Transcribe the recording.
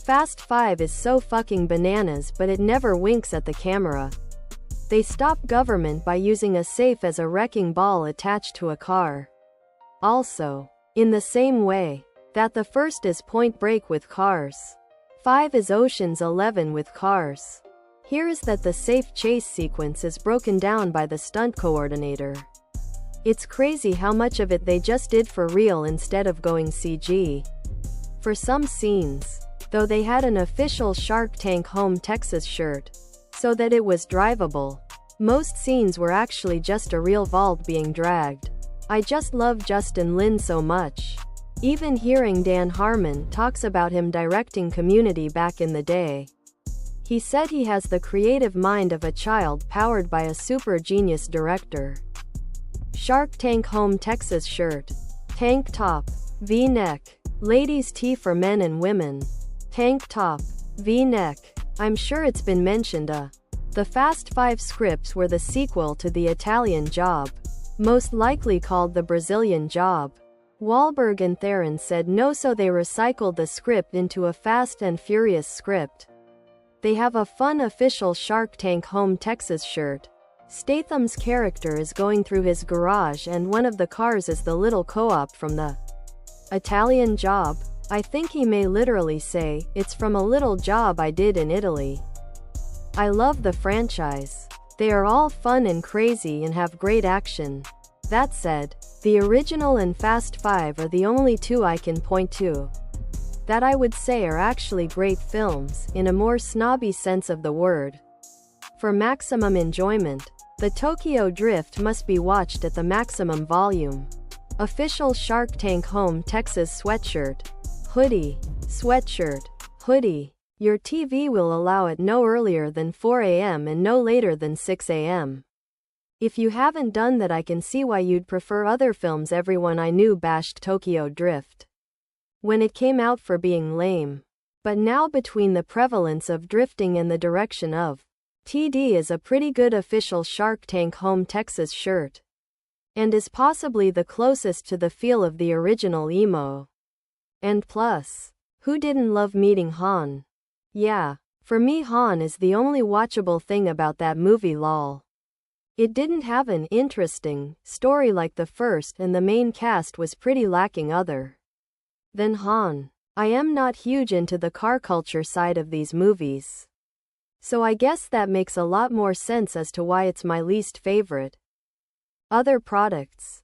Fast 5 is so fucking bananas, but it never winks at the camera. They stop government by using a safe as a wrecking ball attached to a car. Also, in the same way that the first is Point Break with cars, 5 is Ocean's 11 with cars. Here is that the safe chase sequence is broken down by the stunt coordinator. It's crazy how much of it they just did for real instead of going CG. For some scenes, though, they had an official Shark Tank Home Texas shirt, so that it was drivable. Most scenes were actually just a real vault being dragged. I just love Justin Lin so much. Even hearing Dan Harmon talks about him directing Community back in the day. He said he has the creative mind of a child powered by a super genius director. Shark Tank Home Texas shirt. Tank top, V-neck. Ladies tee for men and women. Tank top, V-neck. I'm sure it's been mentioned the Fast 5 scripts were the sequel to The Italian Job, most likely called The Brazilian Job. Wahlberg and Theron said no, so they recycled the script into a Fast and Furious script. They have a fun official Shark Tank Home Texas shirt. Statham's character is going through his garage and one of the cars is the little co-op from The Italian Job. I think he may literally say, "It's from a little job I did in Italy." I love the franchise. They are all fun and crazy and have great action. That said, the original and Fast 5 are the only two I can point to that I would say are actually great films, in a more snobby sense of the word. For maximum enjoyment, the Tokyo Drift must be watched at the maximum volume. Official Shark Tank Home Texas sweatshirt. Hoodie. Sweatshirt. Hoodie. Your TV will allow it no earlier than 4 a.m. and no later than 6 a.m. If you haven't done that, I can see why you'd prefer other films. Everyone I knew bashed Tokyo Drift when it came out for being lame. But now, between the prevalence of drifting and the direction of TD, is a pretty good official Shark Tank Home Texas shirt. And is possibly the closest to the feel of the original emo. And plus, who didn't love meeting Han? Yeah, for me Han is the only watchable thing about that movie, lol. It didn't have an interesting story like the first, and the main cast was pretty lacking other than Han. I am not huge into the car culture side of these movies, so I guess that makes a lot more sense as to why it's my least favorite. Other products.